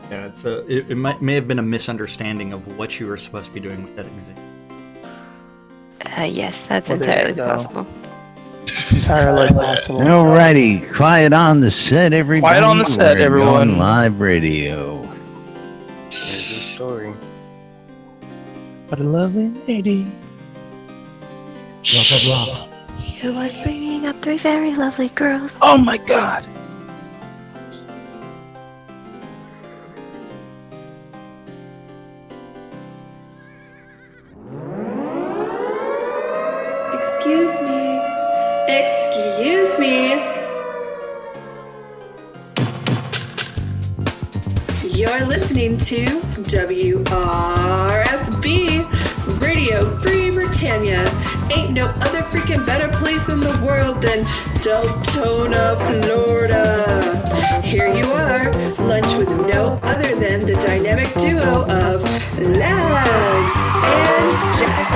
Yeah, so it may have been a misunderstanding of what you were supposed to be doing with that exam. Yes, that's Well, there entirely you go. possible. It's entirely possible. Alrighty, quiet on the set, everybody. Quiet on the set, We're everyone. going live radio. There's a story. What a lovely lady. He was bringing up three very lovely girls. Oh my god. Excuse me. Excuse me. You're listening to WRFB, Radio Free Britannia. Ain't no other freaking better place in the world than Deltona, Florida. Here you are, lunch with no other than the dynamic duo of Laz and Jack.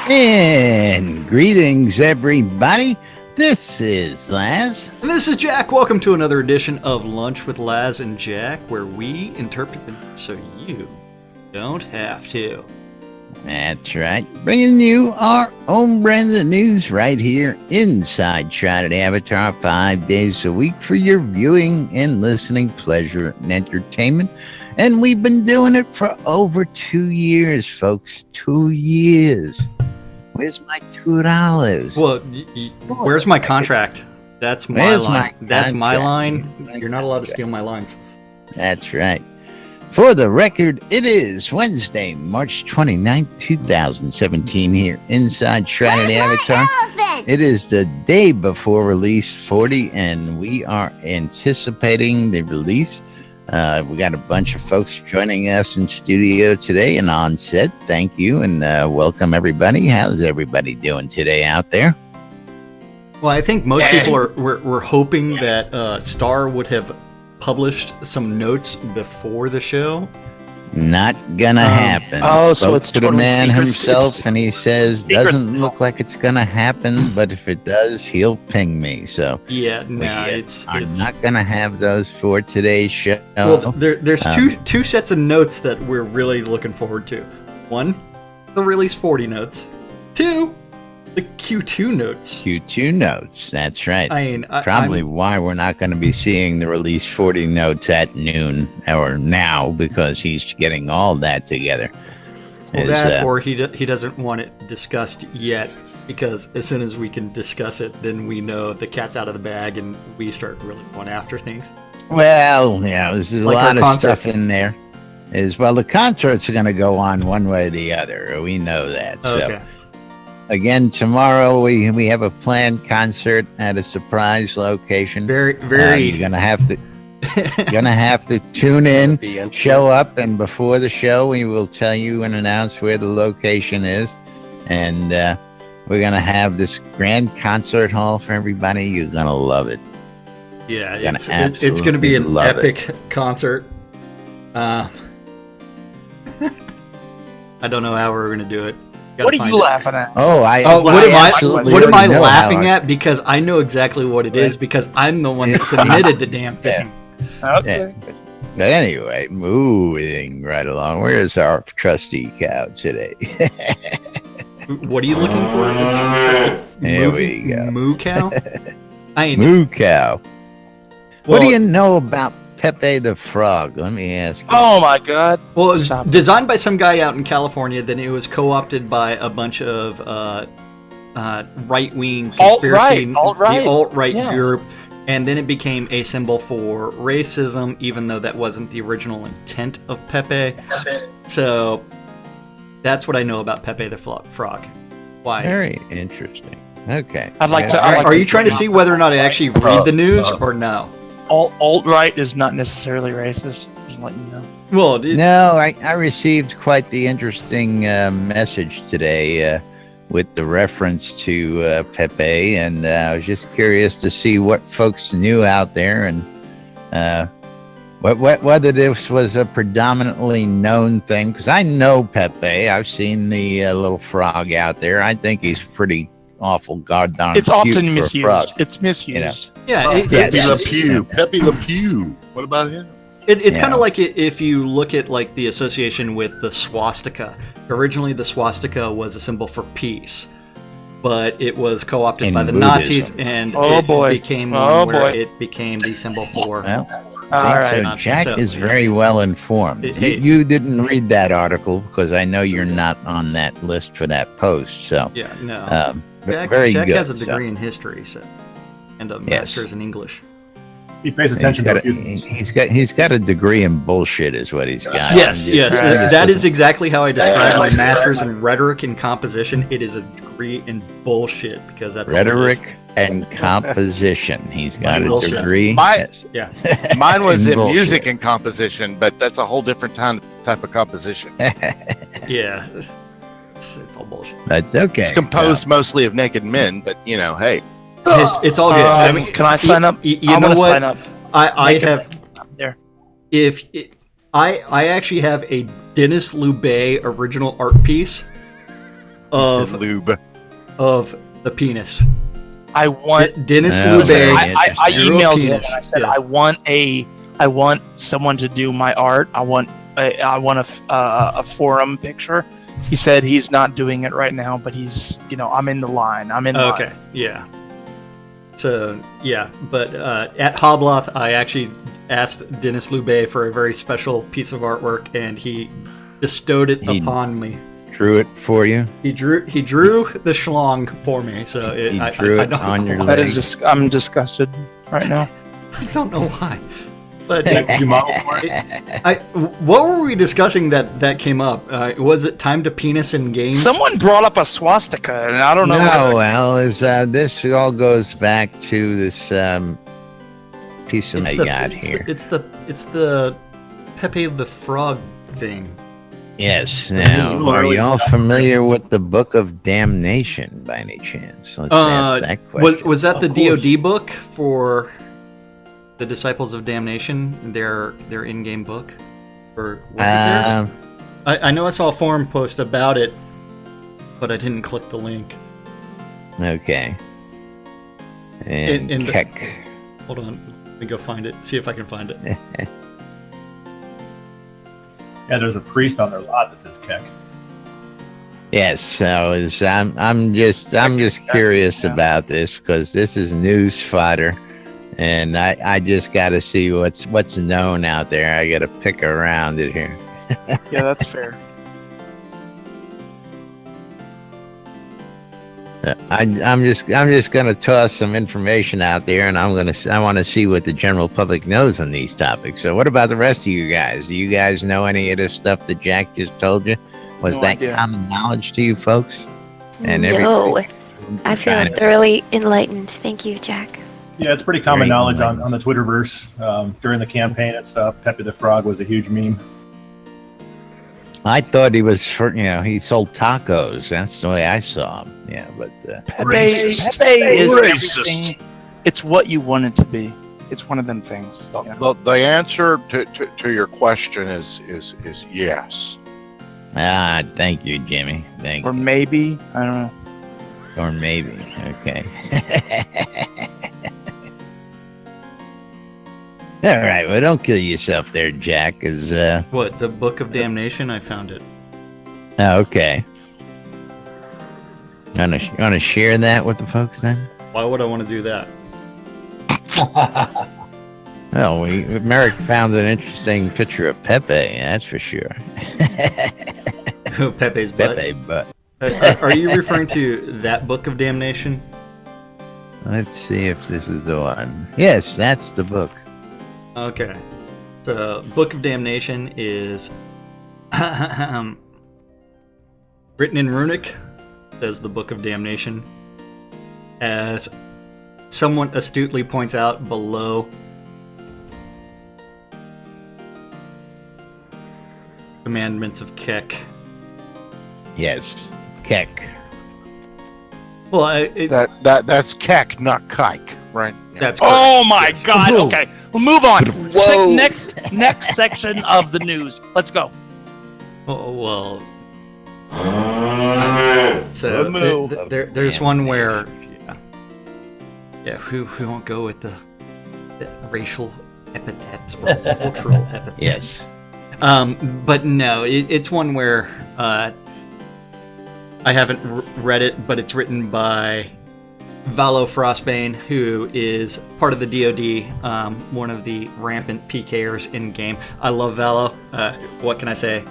And greetings, everybody. This is Laz. And this is Jack. Welcome to another edition of Lunch with Laz and Jack, where we interpret the news so you don't have to. That's right. Bringing you our own brand of news right here inside Shroud Avatar 5 days a week for your viewing and listening pleasure and entertainment. And we've been doing it for over 2 years, folks. 2 years. Where's my $2? Well, where's my contract? That's my Where's line. my That's my contract? line. You're not allowed to steal my lines. That's right. For the record, it is Wednesday, March 29th, 2017 here inside Shroud Avatar. It is the day before release 40, and we are anticipating the release. We got a bunch of folks joining us in studio today and on set. Thank you, and welcome everybody. How's everybody doing today out there? Well, I think most people were hoping that Starr would have published some notes before the show. Not gonna happen. Oh, so Spoke it's to the totally man secret. himself, and he says Secret. doesn't look like it's gonna happen, but if it does, he'll ping me. So Yeah, no, we it's are not gonna have those for today's show. well. There's two sets of notes that we're really looking forward to. One, the release 40 notes. Two, the Q2 notes. Q2 notes. That's right. I mean, Probably why we're not going to be seeing the release 40 notes at noon or now, because he's getting all that together. Well, that or he doesn't want it discussed yet, because as soon as we can discuss it, then we know the cat's out of the bag and we start really going after things. Well, yeah, there's a Like lot our of concert. stuff in there. The concerts are going to go on one way or the other. We know that. Okay. So, again, tomorrow we have a planned concert at a surprise location. Very. You're gonna have to tune in, show up, and before the show, we will tell you and announce where the location is. And we're gonna have this grand concert hall for everybody. You're gonna love it. Yeah, You're it's gonna going to be an absolutely love epic concert. I don't know how we're going to do it. Gotta What are find you it. laughing at? Oh, What am I know laughing how at? Because I know exactly what it is, because I'm the one that submitted the damn thing. Okay. Yeah. But anyway, moving right along. Where's our trusty cow today? What are you looking for? Just a There we go. moo cow? I mean, Moo cow. well, What do you know about Pepe the Frog? Let me ask you. Oh my god. Well, it was Stop it. designed by some guy out in California. Then it was co-opted by a bunch of right-wing conspiracy, Alt-right, the alt-right yeah. group, and then it became a symbol for racism, even though that wasn't the original intent of Pepe. So that's what I know about Pepe the Frog. Why? Very interesting. Okay. I'd like to- Are you trying to see whether or not I actually read the news or no? Alt-right is not necessarily racist. Just letting you know. Well, No, I received quite the interesting message today with the reference to Pepe, and I was just curious to see what folks knew out there, and whether this was a predominantly known thing. Because I know Pepe, I've seen the little frog out there. I think he's pretty awful goddamn. It's cute often for a misused. frog. It's misused. Yeah, Pepe yes. Le Pew. Pepe Le Pew. What about him? It's Yeah. kind of like if you look at like the association with the swastika. Originally, the swastika was a symbol for peace, but it was co-opted In by the Buddhism. Nazis, and Oh, it boy. became Oh, one where boy. it became the symbol for. Well, All see, right. so Jack is very well informed. Hey. You didn't read that article because I know you're not on that list for that post. So, Yeah, no. Jack, very Jack good. has a so. degree in history, so, and a Yes. master's in English. He pays He's attention to got, a a, few things. he's got a degree in bullshit, is what he's got. Yes, I'm just- yes, that is exactly how I describe my master's in rhetoric and composition. It is a degree in bullshit because that's all it is. rhetoric and composition. He's got a Bullshit. degree. My- Yeah. Mine was In in bullshit. music and composition, but that's a whole different type of composition. Yeah, it's all bullshit. But okay. It's composed mostly of naked men, but hey. It's all good. I mean, Can I sign up? You I know want to what? sign up. I Make it have. up there. I actually have a Dennis Lubay original art piece Of of lube. the penis. I want. Dennis Oh, very Lubay. interesting. I Drew a emailed him and penis, I said yes. I want someone to do my art. I want a forum picture. He said he's not doing it right now, but he's I'm in the line. I'm in line. Okay, yeah. So yeah, but at Hobloth, I actually asked Dennis Lubay for a very special piece of artwork, and he bestowed it He- upon me. Drew it for you. He drew the schlong for me. So He drew I it don't on know your why. That leg. is just I'm disgusted right now. I don't know why. But Next you model for it. what were we discussing that came up? Was it time to penis in games? Someone brought up a swastika, and I don't know. No, well, this all goes back to this piece that I got here. It's the Pepe the Frog thing. Yes. little Now, are early. y'all familiar with the Book of Damnation by any chance? Let's ask that question. Was that the Of course. DoD book for the Disciples of Damnation? Their in-game book, or was it theirs? I know I saw a forum post about it, but I didn't click the link. Okay. And In the- Keck. Hold on, let me go find it. See if I can find it. Yeah, there's a priest on their lot that says Keck. Yes, so I'm just curious about this because this is news fodder, and I just got to see what's known out there. I got to pick around it here. Yeah, that's fair. I'm just gonna toss some information out there, and I want to see what the general public knows on these topics. So, what about the rest of you guys? Do you guys know any of this stuff that Jack just told you? Was No that idea. common knowledge to you folks? And No, everybody- I feel kind of- thoroughly enlightened. Thank you, Jack. Yeah, it's pretty common Very knowledge enlightened. on the Twitterverse during the campaign and stuff. Pepe the Frog was a huge meme. I thought he was he sold tacos. That's the way I saw him. Yeah, but Pepe is everything. It's what you want it to be. It's one of them things. you know? The answer to your question is yes. thank you, Jimmy. Thank Or you. maybe I don't know. Or maybe. Okay. All right. Well, don't kill yourself there, Jack. Cause What, the Book of Damnation? I found it. okay. Gonna share that with the folks then? Why would I want to do that? Well, Merrick found an interesting picture of Pepe. That's for sure. Pepe's butt. Pepe, but Are you referring to that Book of Damnation? let's see if this is the one. Yes, that's the book. Okay. So, Book of Damnation is written in runic, says the Book of Damnation. As someone astutely points out below, Commandments of Kek. Yes, Keck. Well, That's Keck, not Kike, right? Yeah. that's correct. Oh my Yes. God! Whoa. Okay, we'll move on. Whoa. Next section of the news. Let's go. Oh, well. So Moo. there's one where, who won't go with the racial epithets or cultural epithets? Yes. But no, it's one where I haven't read it, but it's written by Valo Frostbane, who is part of the DoD, one of the rampant PKers in game. I love Valo. What can I say?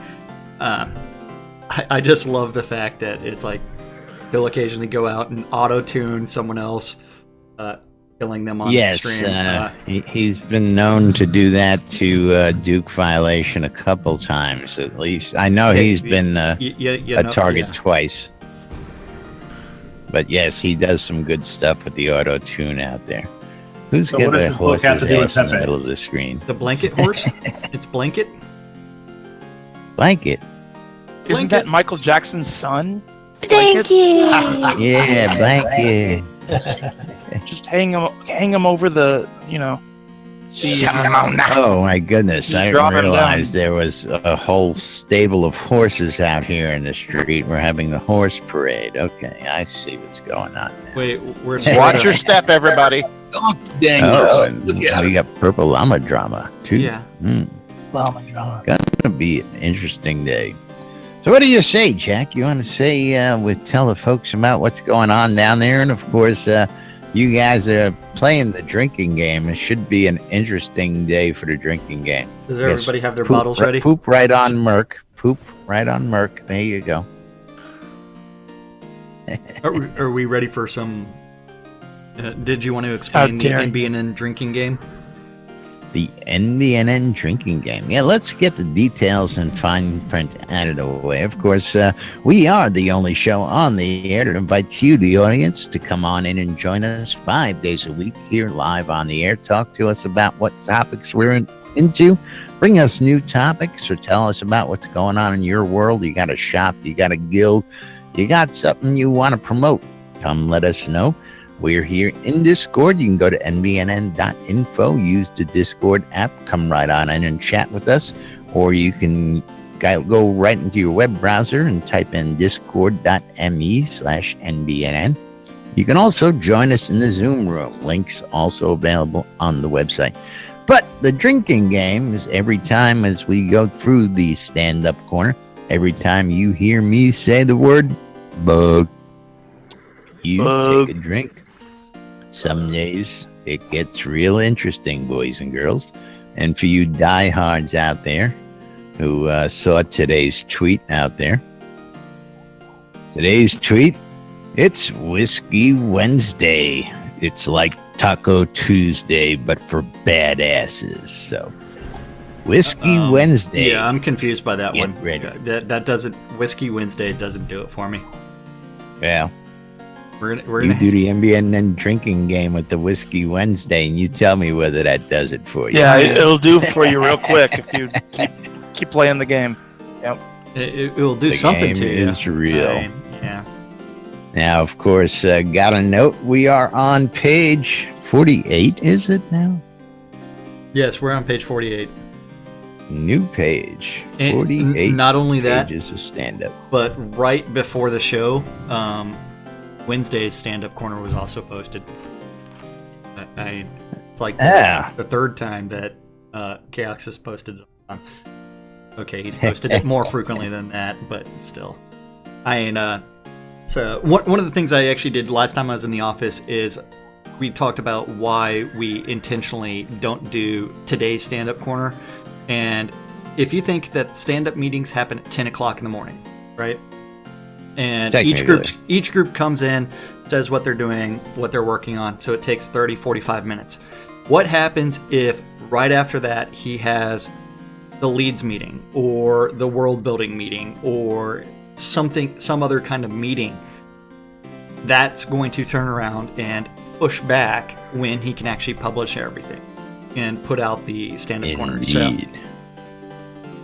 I just love the fact that it's like he'll occasionally go out and auto-tune someone else, killing them on stream. He's been known to do that to Duke Violation a couple times at least. I know he's been a target twice. But yes, he does some good stuff with the auto-tune out there. Who's got the horse's ass in the middle of the screen? The blanket horse? It's Blanket? Blanket? Isn't that Michael Jackson's son? Thank you. Yeah, Blanket. Just hang him over the, Oh my goodness, I drop didn't him realize there was a whole stable of horses out here in the street. We're having the horse parade. Okay, I see what's going on now. Wait, Watch your step, everybody. Oh, and we got purple llama drama too. Yeah. Llama drama. Gonna be an interesting day. So what do you say, Jack? You want to say tell the folks about what's going on down there? And of course, you guys are playing the drinking game. It should be an interesting day for the drinking game. Does everybody have their bottles ready? Poop right on Merc. Poop right on Merc. There you go. Are we ready for some... did you want to explain the NBNN drinking game? The NBNN drinking game. Yeah, let's get the details and fine print out of the way. Of course, we are the only show on the air that invites you, the audience, to come on in and join us 5 days a week here live on the air. Talk to us about what topics we're into. Bring us new topics or tell us about what's going on in your world. You got a shop, you got a guild, you got something you want to promote. Come let us know. We're here in Discord. You can go to nbnn.info, use the Discord app, come right on in and chat with us, or you can go right into your web browser and type in discord.me/nbnn. You can also join us in the Zoom room. Links also available on the website. But the drinking game is every time as we go through the stand-up corner, every time you hear me say the word bug, you take a drink. Some days it gets real interesting, boys and girls. And for you diehards out there who saw today's tweet out there, today's tweet, it's Whiskey Wednesday. It's like Taco Tuesday, but for badasses. So, Whiskey Wednesday. Yeah, I'm confused by that one. Ready. That doesn't... Whiskey Wednesday doesn't do it for me. Well... We're you gonna do the NBNN drinking game with the Whiskey Wednesday, and you tell me whether that does it for you. Yeah, it'll do for you real quick if you keep playing the game. Yep. It will do the something game to you. is real. Yeah. Now, of course, got a note. We are on page 48, is it now? Yes, we're on page 48. New page. And 48 not only that, pages of stand-up. but right before the show, Wednesday's stand-up corner was also posted. It's like the third time that Chaos has posted it on. Okay, he's posted it more frequently than that, but still. So one of the things I actually did last time I was in the office is we talked about why we intentionally don't do today's stand-up corner. And if you think that stand-up meetings happen at 10 o'clock in the morning, right? And each group comes in, says what they're doing, what they're working on, so it takes 30, 45 minutes. What happens if right after that he has the leads meeting or the world building meeting or some other kind of meeting? That's going to turn around and push back when he can actually publish everything and put out the stand-up corner.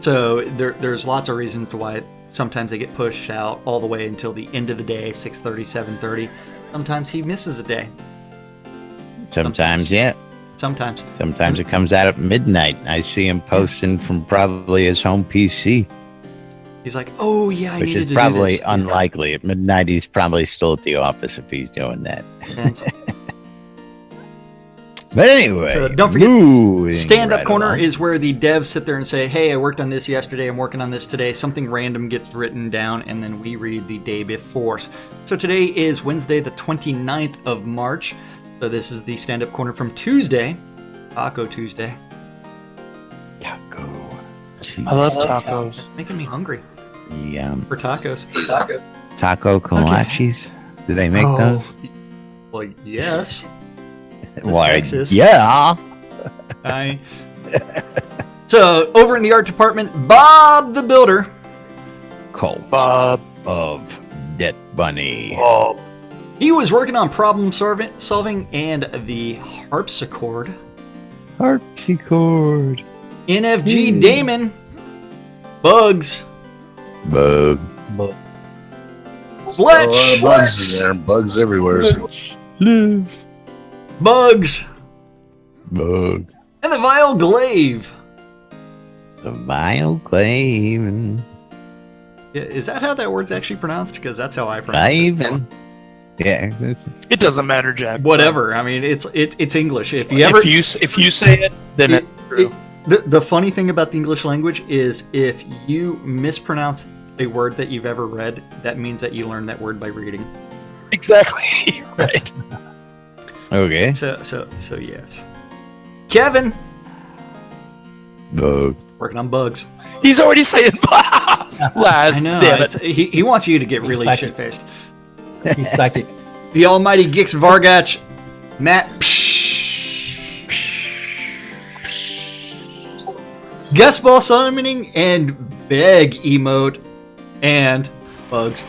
So there's lots of reasons to why sometimes they get pushed out all the way until the end of the day, 6:30, 7:30. Sometimes he misses a day. Sometimes, yeah. Sometimes it comes out at midnight. I see him posting from probably his home PC. He's like, oh yeah, I Which needed is to probably do this. unlikely. At midnight, he's probably still at the office if he's doing that. Depends. But anyway, So don't forget, moving Stand-up right corner along. is where the devs sit there and say, hey, I worked on this yesterday, I'm working on this today. Something random gets written down, and then we read the day before. So today is Wednesday, the 29th of March. So this is the stand-up corner from Tuesday, Taco Tuesday. Taco. I love tacos. Making me hungry Yum. for tacos. Taco kolaches. Do they make Oh, those? well, yes. This Why? Texas. Yeah. So, over in the art department, Bob the Builder. Cult Bob. of Death Bunny. He was working on problem solving and the harpsichord. Harpsichord. NFG Damon. Bugs. Bug. Fletch. Bugs in there. Bugs everywhere. Live. Bugs. Bug. And the Vile Glaive. The vile clave. Yeah, is that how that word's actually pronounced? Because that's how I pronounce it. Claven. Yeah, that's It doesn't matter, Jack. Whatever. I mean, it's English. If you say it, then It- the funny thing about the English language is if you mispronounce a word that you've ever read, that means that you learned that word by reading. exactly right. okay. So yes. Kevin, Bug. working on bugs. He's already saying Laz. I know. Damn it. He wants you to get really Psychic. shit-faced. He's psychic. The almighty Gix Vargach, Matt Guest ball summoning and beg emote and bugs.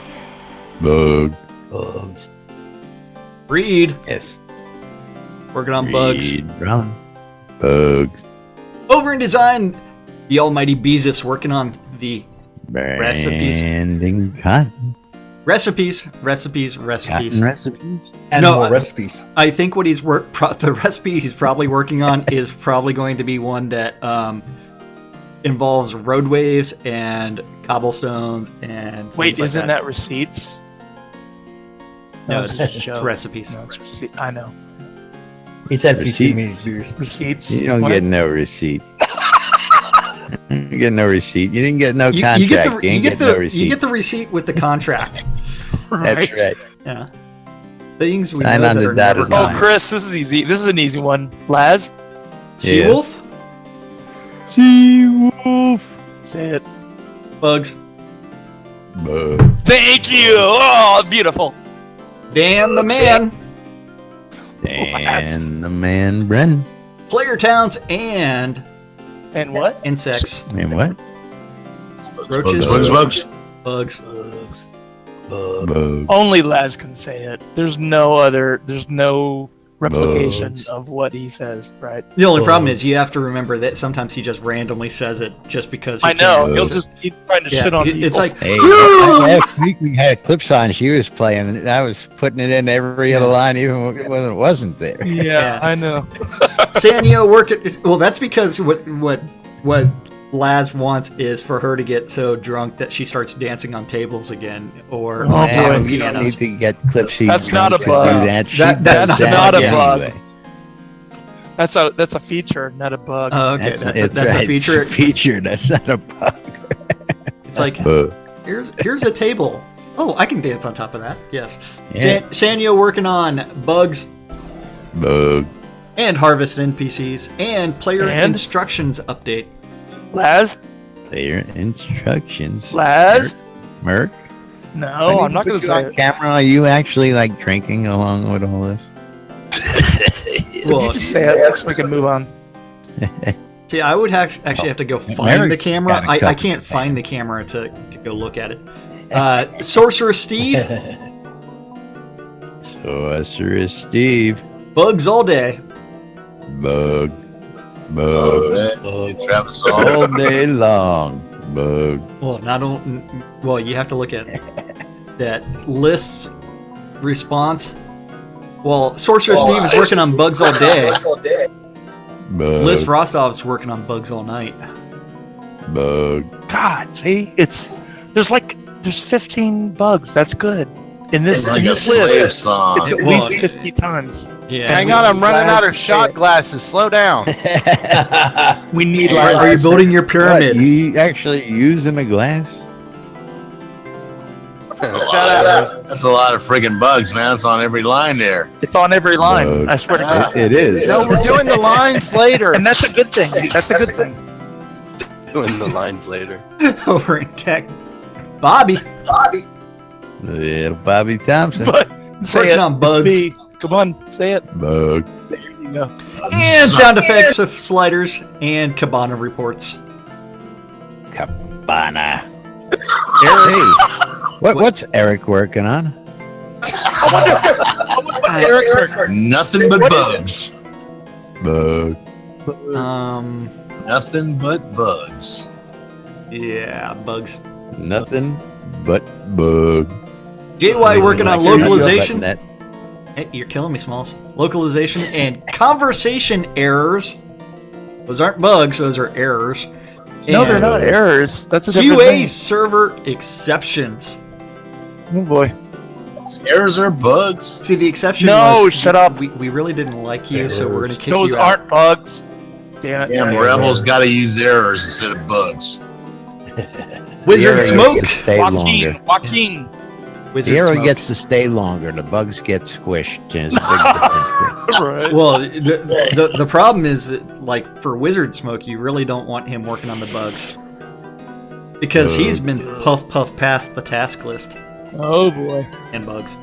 Bug. Bugs. Reed, Yes. working on bugs. Reed Brown. Bugs. Over in design, the almighty Beezus working on the Recipes. Branding cotton. recipes. Cotton recipes. And No, more I- recipes. I think what the recipe he's probably working on is probably going to be one that involves roadways and cobblestones and Wait, things like isn't that receipts? No, it's it's a joke. recipes. No, it's receipts. I know. He said future Receipts. beers. Receipts. You don't What? get no receipt. You get no receipt. You didn't get no You contract. get the you you ain't get get no the receipt. you get the receipt with the contract. That's right. Yeah, things we Sign know on that the are dotted never Oh, line. done. Chris, this is easy. This is an easy one. Laz, Seawolf, Seawolf. say it. bugs, Bug. Thank you. Oh, beautiful. Dan the man, And the man Brennan. player towns and And what? insects, And what? roaches, Bugs. bugs. Bugs. Bug. Only Laz can say it. There's no replication Bugs. of what he says, right? The only problem Bugs. is you have to remember that sometimes he just randomly says it just because he I know. can. He'll just keep trying to shit on people. It's like Hey, last week we had clips on. She was playing, and I was putting it in every other line, even when it wasn't there. yeah, Yeah. I know. Sanyo working. Well, that's because what Laz wants is for her to get so drunk that she starts dancing on tables again, or Oh, on boy. top of you don't pianos. need to get clips. That's not a to bug. do that. She That's does that not a bug. anyway. That's a feature, not a bug. Oh, okay, that's a right. feature. It's a feature. That's not a bug. It's like Bug. here's a table. Oh, I can dance on top of that. Yes. Yeah. Sanyo working on bugs Bug. and harvest NPCs and player And? instructions update. Laz, Player instructions. Laz. Merc. No, I need I'm not to going put to you say on it. camera. Are you actually like drinking along with all this? Well, You just say it so we can move on. see, I would actually have to go find Merrick's the camera. got a I couple can't of find the camera to go look at it. Sorcerer Steve, Sorceress Steve. bugs all day. Bug. Oh, Bug. man. Travis All all day long. Bug. Well, not only. Well, you have to look at that list's response. Well, Sorcerer Steve is working on bugs all day. Bug. List Rostov's working on bugs all night. Bug. God, see, there's 15 bugs. That's good. In this, It's like in a this slave list, song. it's at least 50 times. Yeah. Hang on, I'm running out of shot glasses. Slow down. We need. Are you building your pyramid? What, you actually using a glass? That's a lot of friggin' bugs, man. It's on every line there. It's on every line. I swear to God. It is. No, we're doing the lines later. And that's a good thing. That's a good thing. Doing the lines later. Over in tech. Bobby. Little Bobby Thompson. But say Working it. on It's bugs. me. Come on, say it. Bug. There you go. And sound effects of sliders and Cabana reports. Cabana. Hey, what's Eric working on? Nothing but bugs. Bug. Nothing but bugs. Yeah, bugs. Nothing but bug. JY working on localization. That. Hey, you're killing me, Smalls. Localization and conversation errors. Those aren't bugs, those are errors. No, they're And not errors. That's a different QA thing. server exceptions. Oh boy. Errors are bugs. See, the exception No, was shut up. We really didn't like you, so we're going to kick Those you aren't out. bugs. Damn it. Damn, Rebels got to use errors instead of bugs. Wizard The arrow Smoke. gets to stay longer. Joaquin. Wizard The arrow Smoke. gets to stay longer. The bugs get squished. There's a big difference. Right. Well, the problem is that, like, for Wizard Smoke, you really don't want him working on the bugs. Because he's been puff past the task list. Oh boy. And bugs.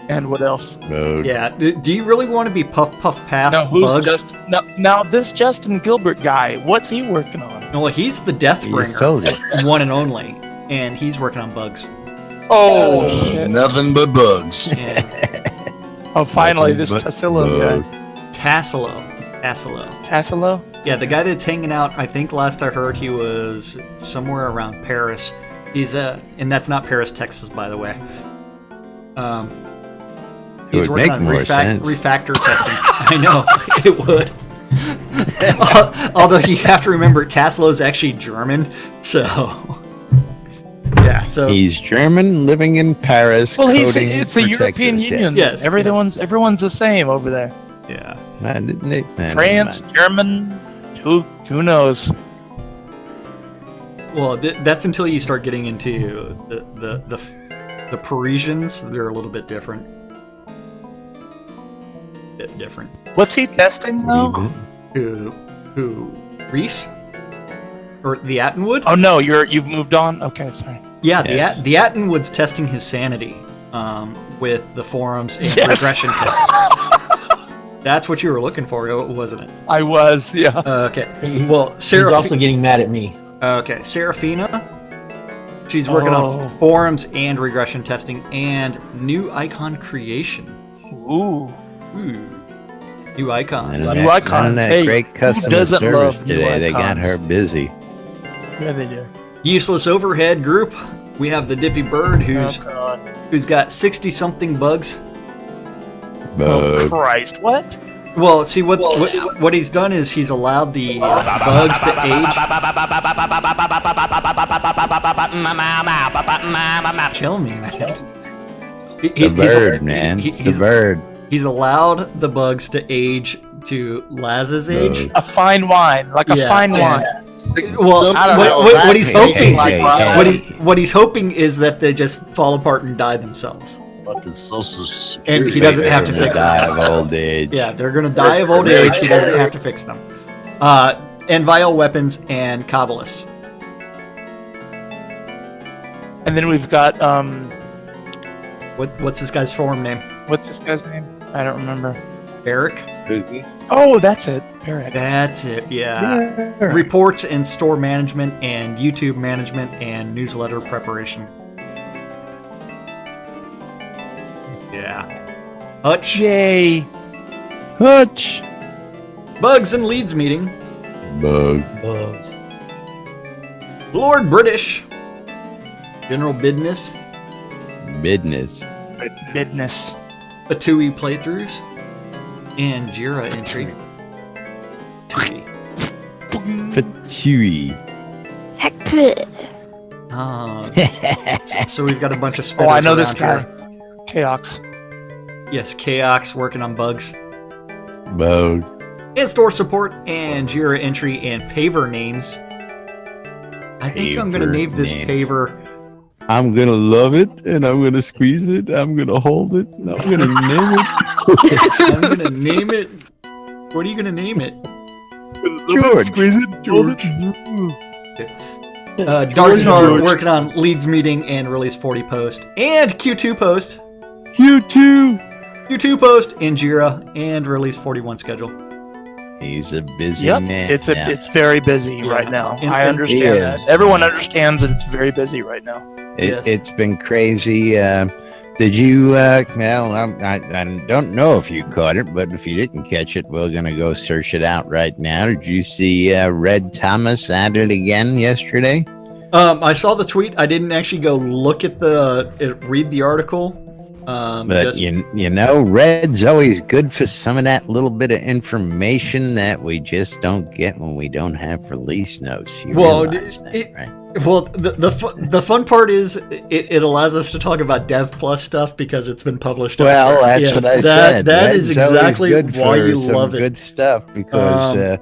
And what else? Bug. Yeah, do you really want to be puff past Now, who's bugs? now this Justin Gilbert guy, what's he working on? No, well, he's the He Deathbringer, just told you. one and only. And he's working on bugs. Oh, shit. Nothing but bugs. And Oh, finally, this But Tassilo bug. guy. Tassilo. Tassilo? Yeah, the guy that's hanging out, I think last I heard he was somewhere around Paris. He's and that's not Paris, Texas, by the way. He's would working make on more sense. refactor testing. I know, it would. Although you have to remember, Tassilo's actually German, so... Yeah, so... He's German, living in Paris. Well, coding it's the for European Texas. Union. Yes, Everyone's the same over there. Yeah. France, German, who knows? Well, that's until you start getting into the Parisians. They're a little bit different. What's he testing though? Who? Reese? Or the Attenwood? Oh no, you've moved on. Okay, sorry. Yeah, Yes. the Attenwood's testing his sanity with the forums and Yes. regression tests. That's what you were looking for, wasn't it? I was, yeah. Okay. Well, He's also getting mad at me. Okay, Serafina. She's working on forums and regression testing and new icon creation. Ooh. New icons. New icons. None of that Hey, great who customer doesn't service love new today. They got icons? her busy. Yeah, they do. Useless overhead group. We have the Dippy Bird who's got 60-something bugs. Oh Christ! What? Well, see what he's done is he's allowed the bugs to age. Kill me, man. The bird, man. It's the bird. He's allowed the bugs to age to Laz's age. A fine wine, like a fine wine. Well, I don't know. what he's hoping, Hey. what he's hoping is that they just fall apart and die themselves. Fucking Social Security. And he doesn't have to They're fix gonna die them. of old age. Yeah, they're gonna die of old age. He doesn't have to fix them. And vile weapons and Kabbalists. And then we've got What's this guy's forum name? what's this guy's name? I don't remember. Eric? Who's this? Oh, that's it. Eric. That's it, yeah. Reports and store management and YouTube management and newsletter preparation. Yeah. Hutch. Yay. Hutch. Bugs and leads meeting. Bug. Bugs. Lord British. General Business. Business. Business. Batui playthroughs. And Jira entry. Tui. Fatui. Heck. So we've got a bunch of spitters. Oh, I know this around guy. here. Chaos. Yes, Chaos working on bugs. Bug. And store support and Jira entry and paver names. I think I'm going to Paver name this names. paver. I'm gonna love it, and I'm gonna squeeze it. I'm gonna hold it, and I'm gonna name it. I'm going to name it. What are you going to name it? George. Squeeze it. George. Darkstar working on leads meeting and release 40 post. And Q2 post. Q2 post in Jira and release 41 schedule. He's a busy Yep, man. it's very busy Yeah. right now. And- I and- understand He that. is. Everyone understands that it's very busy right now. Yes. It's been crazy. Did you? Well, I don't know if you caught it, but if you didn't catch it, we're gonna go search it out right now. Did you see Red Thomas at it again yesterday? I saw the tweet. I didn't actually go look at read the article. But Just- you know, Red's always good for some of that little bit of information that we just don't get when we don't have release notes. You Well, realize that, right? Well, the fun part is it allows us to talk about Dev Plus stuff because it's been published. Well, elsewhere. that's Yes, what I that, said. That Red's is always exactly good why for you some love it. good stuff because Yeah,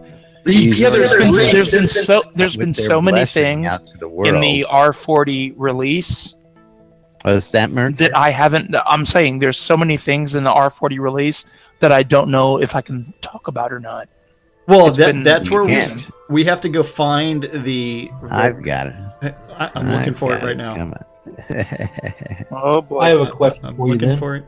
he's there's been with their so many blessing things out to the world. in the R40 release What's that, Mert? that I haven't. I'm saying there's so many things in the R40 release that I don't know if I can talk about or not. Well, It's been- that's where can't. we have to go find the. I've got it. I'm looking for it I've right got now. Come on. Oh boy! I have a question I'm for you looking then. for it.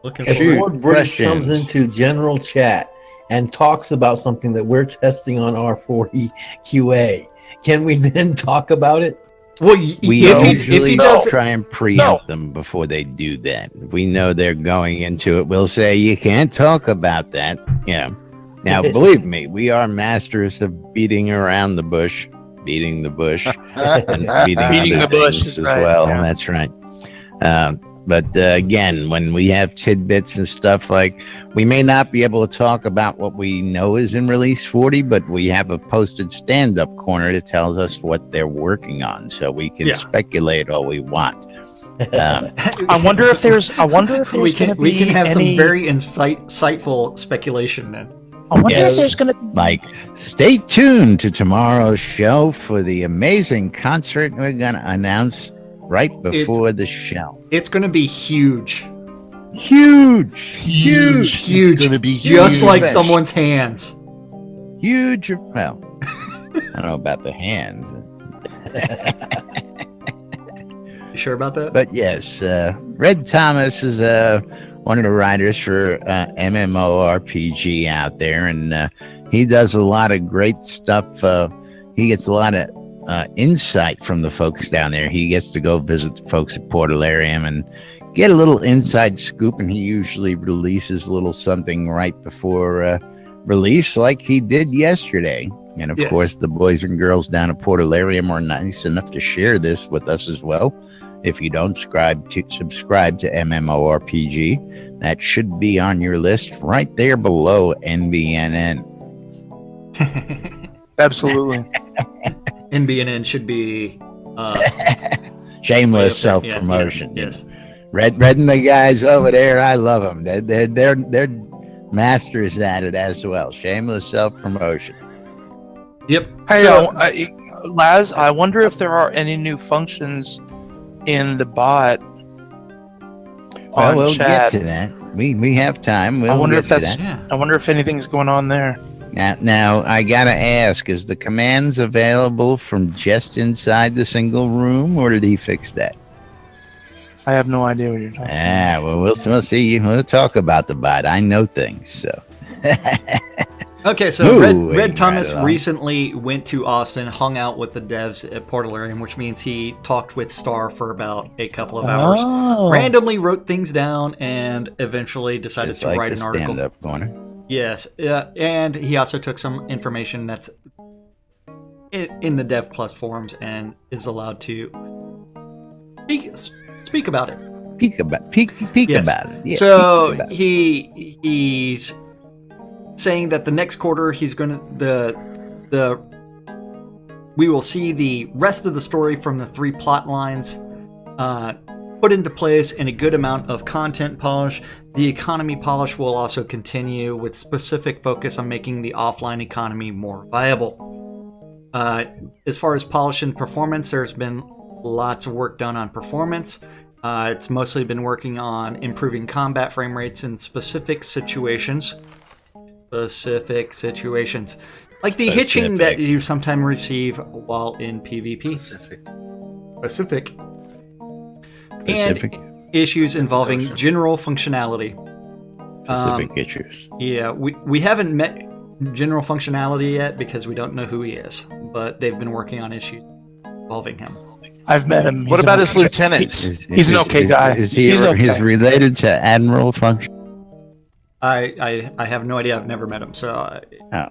Looking If for Shoot. it. Lord British Questions. comes into general chat and talks about something that we're testing on R40 QA, can we then talk about it? Well, We if usually he does, try and preempt them before they do that. If we know they're going into it, we'll say, you can't talk about that. Yeah. Now, believe me, we are masters of beating around the bush, beating the bush, and beating Beating other the bush things is as right, well. yeah. That's right. But again, when we have tidbits and stuff like, we may not be able to talk about what we know is in release 40, but we have a posted stand-up corner that tells us what they're working on, so we can speculate all we want. I wonder if there's. we can gonna be have some any- very insightful speculation then. I wonder Yes. if there's gonna. Like, stay tuned to tomorrow's show for the amazing concert we're gonna announce right before the show. It's going to be huge. Huge. Huge. It's gonna be just huge. like someone's hands. Huge. Well, I don't know about the hands, You sure about that? but yes, Red Thomas is one of the writers for MMORPG out there, and he does a lot of great stuff. He gets a lot of insight from the folks down there. He gets to go visit the folks at Portalarium and get a little inside scoop, and he usually releases a little something right before release, like he did yesterday. And of Yes. course, the boys and girls down at Portalarium are nice enough to share this with us as well. If you don't subscribe to MMORPG, that should be on your list right there below NBNN. Absolutely. NBNN should be Shameless Yeah, self-promotion. yes. Red and the guys over there, I love them. They're masters at it as well. Shameless self-promotion. Yep. Hey, So- Laz, I wonder if there are any new functions in the bot. Well, on we'll chat. get to that. We have time. We'll I wonder get if to that's. that. Yeah. I wonder if anything's going on there. Now, I gotta ask: is the commands available from just inside the single room, or did he fix that? I have no idea what you're talking about. Well, we'll see. We'll talk about the bot. I know things, so. Okay, so Moving Red Thomas right along. recently went to Austin, hung out with the devs at Portalarium, which means he talked with Starr for about a couple of hours, Oh. randomly wrote things down, and eventually decided Just to like write the an article. stand-up corner. Yes, and he also took some information that's in the Dev Plus forums and is allowed to speak about it. Peek Yes. about it. Yeah, So peek about it. he's saying that the next quarter he's going to the we will see the rest of the story from the 3 plot lines put into place and a good amount of content polish. The economy polish will also continue with specific focus on making the offline economy more viable. As far as polish and performance, there's been lots of work done on performance. It's mostly been working on improving combat frame rates in specific situations. Like the hitching that you sometimes receive while in PvP. Specific. And issues involving general functionality. Specific issues. Yeah, we haven't met general functionality yet because we don't know who he is, but they've been working on issues involving him. I've met him. What about his lieutenants? He's an okay guy. Is he okay. related to Admiral Function? I have no idea. I've never met him, so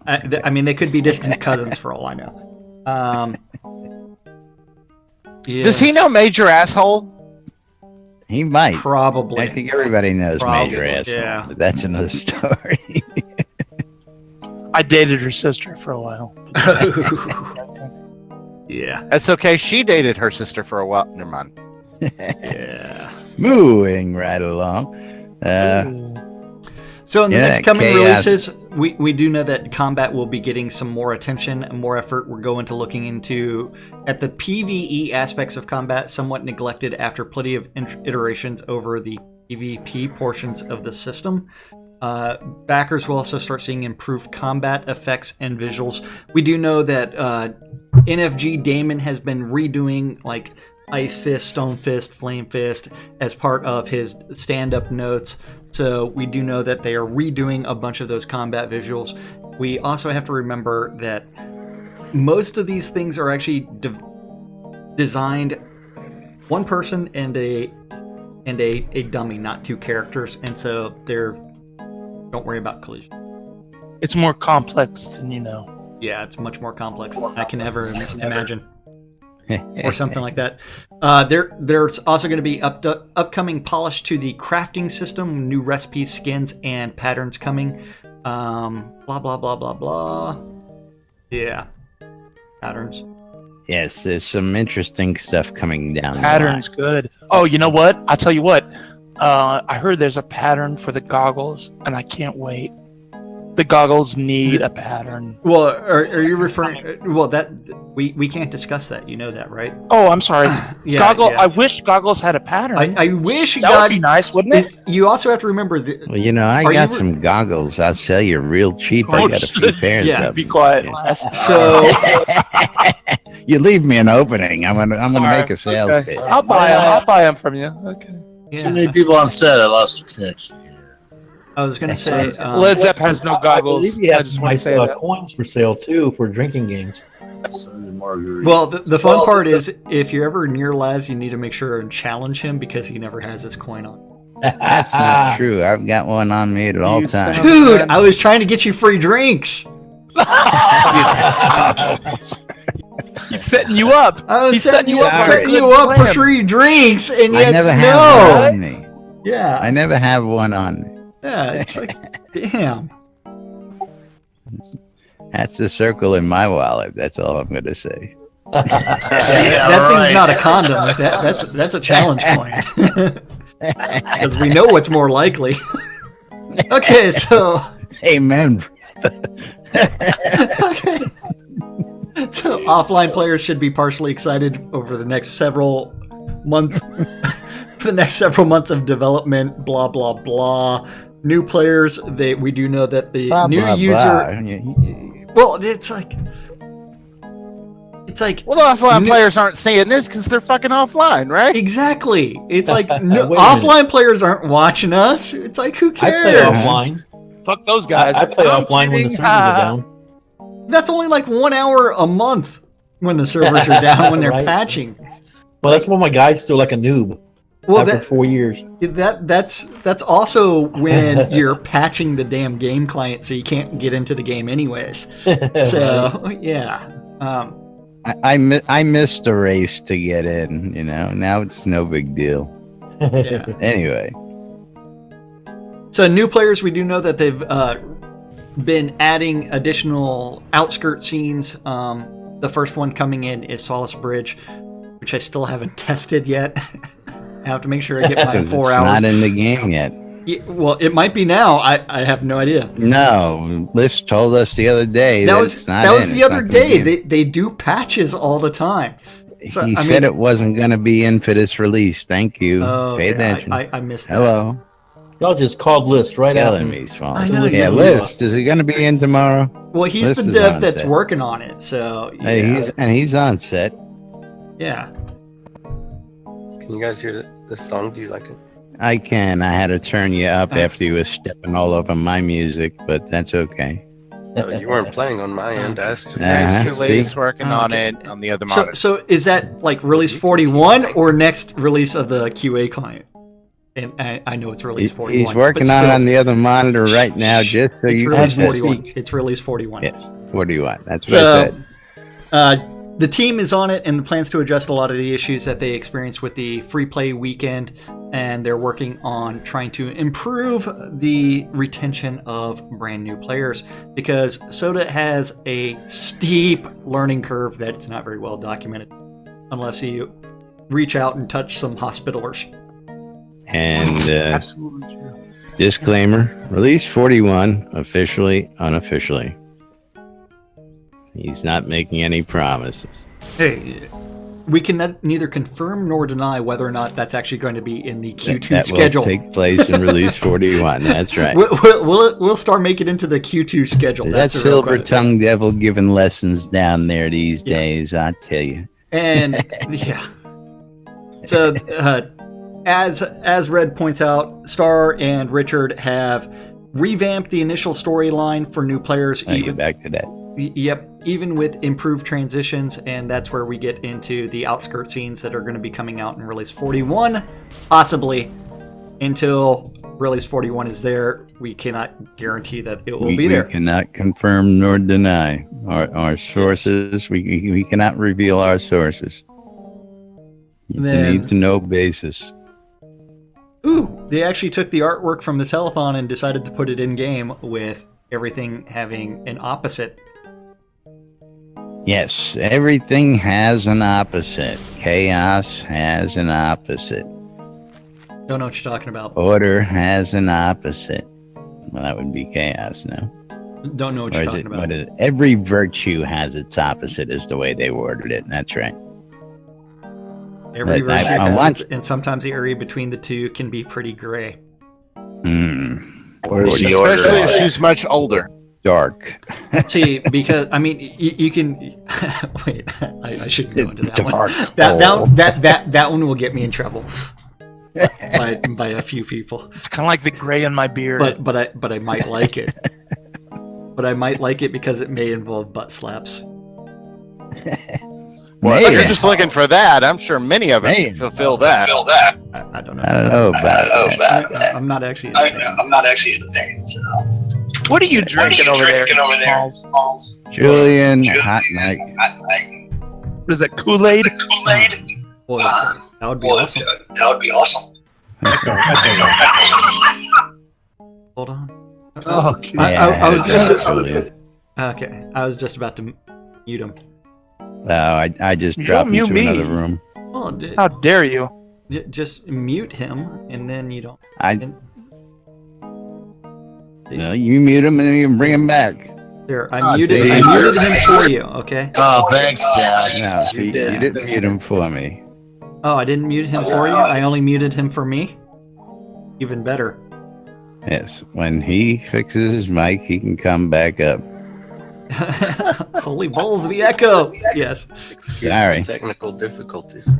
I mean they could be distant cousins for all I know. Yes. Does he know Major Asshole? He might. Probably. I think everybody knows Probably, Major Asshole. yeah. But that's another story. I dated her sister for a while. Yeah. That's okay. She dated her sister for a while. Never mind. Yeah. Moving right along. So in the next coming chaos. releases, we do know that combat will be getting some more attention and more effort. We're going to looking into at the PvE aspects of combat, somewhat neglected after plenty of iterations over the PvP portions of the system. Backers will also start seeing improved combat effects and visuals. We do know that NFG Damon has been redoing like Ice Fist, Stone Fist, Flame Fist as part of his stand-up notes. So we do know that they are redoing a bunch of those combat visuals. We also have to remember that most of these things are actually designed one person and a dummy, not 2 characters, and so don't worry about collision. It's more complex than you know. Yeah, it's much more complex than I can ever imagine. Or something like that. There's also going to be upcoming polish to the crafting system, new recipes, skins, and patterns coming. Blah, blah, blah, blah, blah. Yeah. Patterns. Yes, there's some interesting stuff coming down. Patterns, good. Oh, you know what? I'll tell you what. I heard there's a pattern for the goggles, and I can't wait. The goggles need a pattern. Well, are you referring? Well, that we can't discuss that. You know that, right? Oh, I'm sorry. Yeah. I wish goggles had a pattern. I wish that would be nice, wouldn't it? You also have to remember that. Well, you know, I got some goggles. I'll sell you real cheap. I got a few pairs of them. Be quiet. Yeah. So you leave me an opening. I'm gonna make a sales pitch. I'll buy them from you. Okay. Yeah. Too many people on set. I lost connection. I was going to say... Led Zepp has no goggles. I believe he has just nice coins for sale, too, for drinking games. Well, the fun part is, if you're ever near Laz, you need to make sure and challenge him because he never has his coin on. That's not true. I've got one on me at all times. Dude, I was trying to get you free drinks. He's setting you up. I was He's setting you up for free drinks, and yet I never have one on me. Yeah. I never have one on me. Yeah, it's like, damn. That's the circle in my wallet. That's all I'm going to say. That thing's not a condom. That's a challenge coin. Because we know what's more likely. Okay, so... Amen. Okay. So offline players should be partially excited over the next several months. The next several months of development, blah blah blah. New players, we do know that the Blah, new blah, user. blah. Well, it's like. Well, the offline players aren't saying this because they're fucking offline, right? Exactly. It's like Wait a offline players aren't watching us. It's like, who I cares? play offline. Fuck those guys. I play offline when the servers are down. That's only like 1 hour a month when the servers are down when they're Right. patching. Well, that's when my guy's still like a noob. Well, after 4 years. That's also when you're patching the damn game client so you can't get into the game anyways. So yeah, I missed a race to get in. You know, now it's no big deal. yeah. Anyway, So new players, we do know that they've been adding additional outskirt scenes. The The first one coming in is Solace Bridge, which I still haven't tested yet. I have to make sure I get my 4 it's hours. not in the game yet. Yeah, well, it might be now. I have no idea. No, Liz told us the other day That it's not that was in. the It's other not gonna be day. in. They do patches all the time. So, He said it wasn't going to be in for this release. Thank you. Pay attention. I missed that. Hello. Y'all just called List right out. Killing me, Swan. I know, Yeah, you- Liz, is it going to be in tomorrow? Well, he's List the is dev on that's set. working on it. So yeah. Hey, he's on set. Yeah. Can you guys hear this song? Do you like it? I can. I had to turn you up after you were stepping all over my music, but that's okay. No, you weren't playing on my end. I asked if Julie's working on Okay. it on the other So, monitor. so is that like release 41 or next release of the QA client? And I know it's release 41. He's working but on it still, on the other monitor right now, just so it's you release can 41. It's release 41. Yes, 41. That's what I said. The team is on it and the plans to adjust a lot of the issues that they experienced with the free play weekend, and they're working on trying to improve the retention of brand new players because Soda has a steep learning curve that's not very well documented unless you reach out and touch some hospitalers. And Absolutely true. disclaimer, release 41, officially, unofficially. He's not making any promises. Hey, we can neither confirm nor deny whether or not that's actually going to be in the Q2 that schedule. will take place in release 41. That's right. We'll start making it into the Q2 schedule. That That's the real silver question. tongued devil giving lessons down there these days, I tell you. And yeah. So as Red points out, Starr and Richard have revamped the initial storyline for new players. I'll get back to that. Yep, even with improved transitions, and that's where we get into the outskirt scenes that are going to be coming out in release 41, possibly. Until release 41 is there, we cannot guarantee that it will be there. We cannot confirm nor deny our sources. We cannot reveal our sources. It's a need-to-know basis. Ooh, they actually took the artwork from the telethon and decided to put it in-game with everything having an opposite. Yes, everything has an opposite. Chaos has an opposite. Don't know what you're talking about. Order has an opposite. Well, that would be chaos, no? Don't know what Or you're is talking it, about. what is it? Every virtue has its opposite, is the way they worded it. That's right. Every But version I has want- its, and sometimes the area between the two can be pretty gray. Or Especially if she's much older. dark. See, because I mean, you can wait. I shouldn't go into that Dark one. That one will get me in trouble by a few people. It's kind of like the gray in my beard. But I might like it. But I might like it because it may involve butt slaps. Well, if Maybe. you're just looking for that, I'm sure many of us can fulfill that. I don't know. I don't know about that. I'm not actually. I'm not actually entertained. So. What are you drinking over there? Balls? Julian, hot mic. What is that, Kool-Aid? Boy, that would be awesome. That would be awesome. Hold on. Okay. I was just Julian. okay. I was just about to mute him. I just You dropped don't into mute me. another room. Well, How dare you? just mute him, and then you don't. No, you mute him and then you can bring him back. There, I Oh, muted Jesus. him for you. Okay. Oh, thanks, Jack. No, you didn't mute him for me. Oh, I didn't mute him for you. I only muted him for me. Even better. Yes, when he fixes his mic, he can come back up. Holy balls, the echo. Yes. Excuse Sorry. the technical difficulties.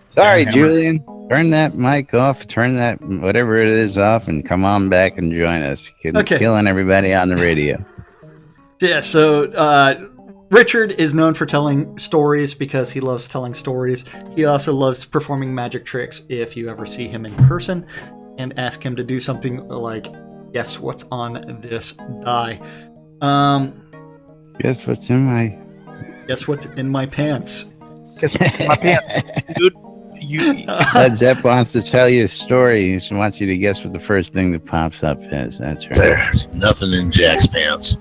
Sorry, Hammer. Julian. Turn that mic off. Turn that whatever it is off, and come on back and join us. Okay. Killing everybody on the radio. Yeah. So Richard is known for telling stories because he loves telling stories. He also loves performing magic tricks. If you ever see him in person, and ask him to do something like, guess what's on this die. Guess what's in my? Guess what's in my pants. Guess what's in my pants, dude? You. Led Zepp wants to tell you a story. He wants you to guess what the first thing that pops up is. That's right. There's nothing in Jack's pants.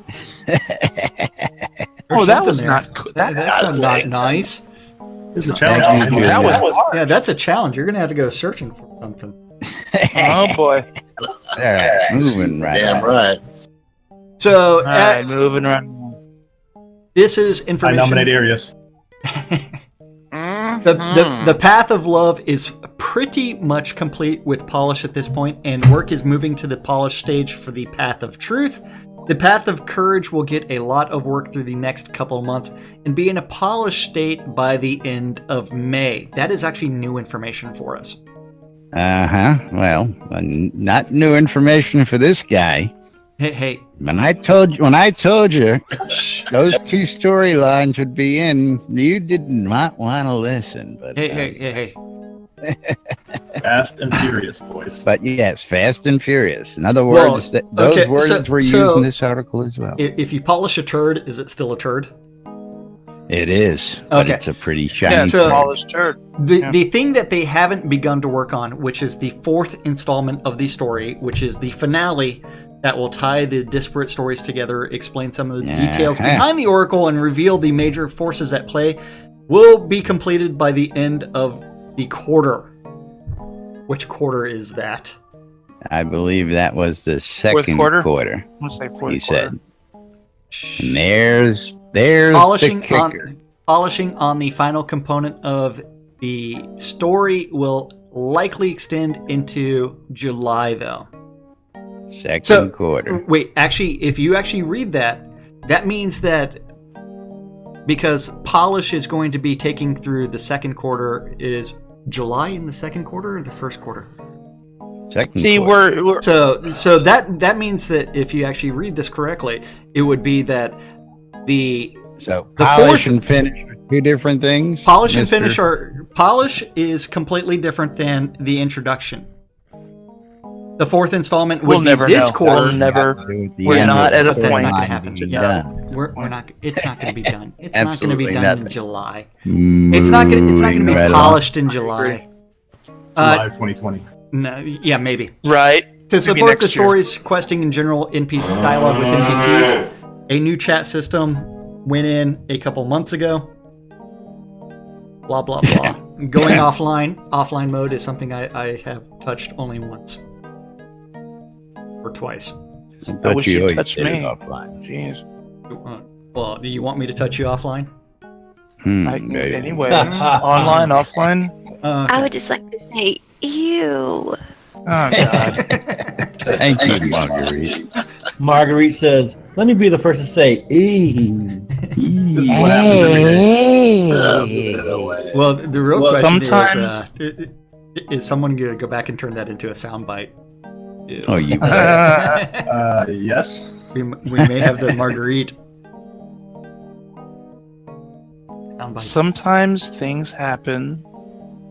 There's that was something not good. That's not nice. It's a Thank challenge. you, That was Julia. hard. Yeah, that's a challenge. You're gonna have to go searching for something. Oh boy. All right, moving right Damn on. right. So All right, moving right on. this is I information. nominate Arius. The path of love is pretty much complete with polish at this point, and work is moving to the polish stage for the path of truth. The path of courage will get a lot of work through the next couple of months and be in a polished state by the end of May. That is actually new information for us. Well, not new information for this guy. Hey, When I told you those two storylines would be in, you did not want to listen. But hey. Fast and Furious, boys. But yes, Fast and Furious. In other words, those words were used in this article as well. If you polish a turd, is it still a turd? It is, but Okay. it's a pretty shiny. Yeah, it's a polished turd. The thing that they haven't begun to work on, which is the fourth installment of the story, which is the finale that will tie the disparate stories together, explain some of the details behind the Oracle, and reveal the major forces at play, will be completed by the end of the quarter. Which quarter is that? I believe that was the second quarter? quarter. Let's say fourth He quarter. said. And there's the kicker. Polishing on the final component of the story will likely extend into July, though. Second quarter. Wait, actually, if you actually read that, that means that because polish is going to be taking through the second quarter, is July in the second quarter or the first quarter? Second See, quarter. we're So that means that if you actually read this correctly, it would be that the polish and finish are two different things. Polish and finish polish is completely different than the introduction. The fourth installment would We'll be never this know. quarter. We'll never. We're not at a But that's point. not going to happen. Done. We're not. It's not going to be done. It's not going to Absolutely be done in nothing. July. It's not going to be Right on. polished in July. July of 2020. No, yeah, maybe. Right. To Maybe support the next year. story's questing and general NPC dialogue with NPCs, a new chat system went in a couple months ago. Blah blah blah. Going offline mode is something I have touched only once or twice. I wish you always touched did it me. offline. Jeez. Well, do you want me to touch you offline? Maybe. Anyway, online, offline. I would just like to say, ew. Oh God. Thank you, Marguerite. Marguerite says, let me be the first to say, ew. This is what happens every day. Well, the real question sometimes- is someone going to go back and turn that into a soundbite? Oh, you. Yes. We may have the Marguerite. Soundbite. Sometimes things happen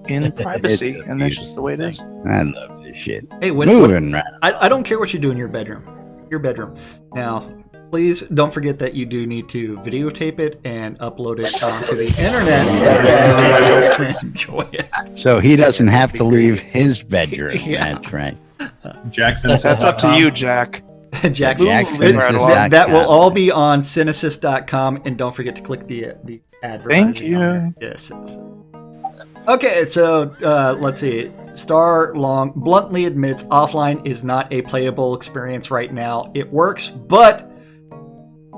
in privacy, It's a and that's just the way it is. I love this shit. Hey, Moving right. I don't care what you do in your bedroom. Now, please don't forget that you do need to videotape it and upload it onto the internet so that everybody else can enjoy it. So he doesn't have to leave his bedroom. Yeah. That's right. Jackson. That's up to you, Jack. Jackson. Jackson. That will all be on Cinesys.com, and don't forget to click the advertising. Thank you. on there. Yes. Okay, so let's see. Starr Long bluntly admits offline is not a playable experience right now. It works, but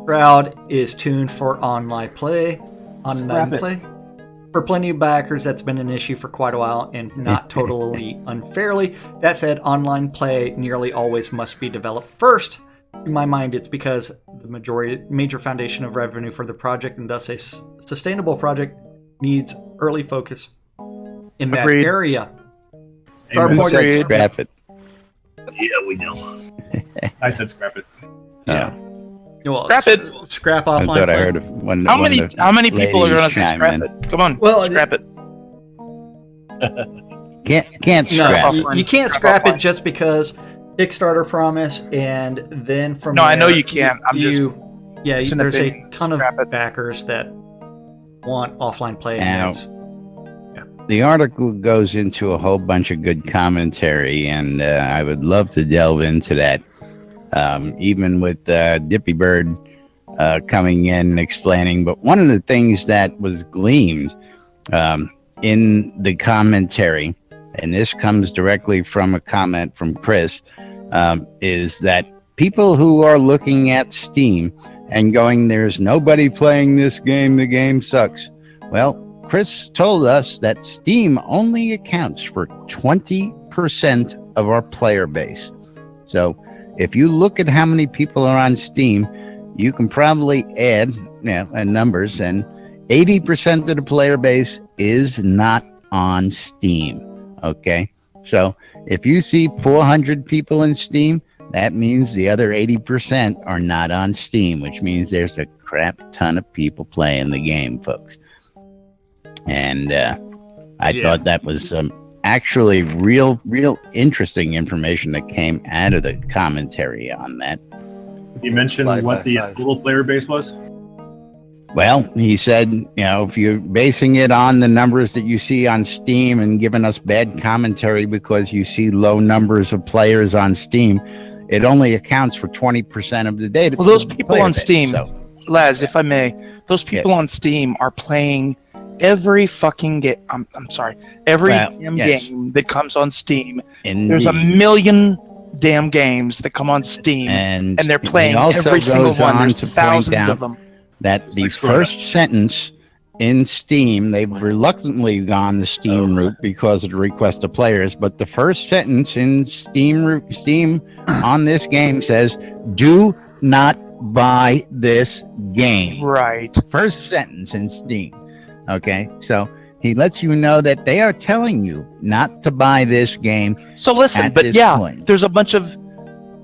Shroud is tuned for online play. For plenty of backers, that's been an issue for quite a while, and not totally unfairly. That said, online play nearly always must be developed first. In my mind, it's because the major foundation of revenue for the project, and thus a sustainable project, needs early focus in that Agreed. area. Amen. Who said scrap it? Yeah, we know. I said scrap it. Yeah. Well, Scrap it. Scrap I offline thought I play. heard of one. How many people are going to say chime scrap in. it? Come on, Well, scrap it. Can't scrap No, it. you can't Scrap scrap it offline. just because Kickstarter promise, and then from No, I know there, you can't. I'm just. It's an there's a opinion. ton of Scrap it. backers that want offline play. Now, And The article goes into a whole bunch of good commentary, and I would love to delve into that. Even with Dippy Bird coming in and explaining. But one of the things that was gleamed in the commentary, and this comes directly from a comment from Chris, is that people who are looking at Steam and going, there's nobody playing this game, the game sucks. Well, Chris told us that Steam only accounts for 20% of our player base. So if you look at how many people are on Steam, you can probably add numbers, and 80% of the player base is not on Steam. Okay, so if you see 400 people in Steam, that means the other 80% are not on Steam, which means there's a crap ton of people playing the game, folks. And I thought that was actually real interesting information that came out of the commentary on that. You mentioned what the total player base was? Well, he said, if you're basing it on the numbers that you see on Steam and giving us bad commentary because you see low numbers of players on Steam, it only accounts for 20% of the data. Well, those people on Steam, Laz, if I may, those people on Steam are playing every fucking game. I'm sorry, every damn game that comes on Steam. Indeed. There's a million damn games that come on Steam, and they're playing every single one. There's thousands of them. That the first sentence in Steam, they've reluctantly gone the Steam route because of the request of players, but the first sentence in Steam on this game says, do not buy this game. Right. First sentence in Steam. Okay, so he lets you know that they are telling you not to buy this game. So listen, but point. There's a bunch of,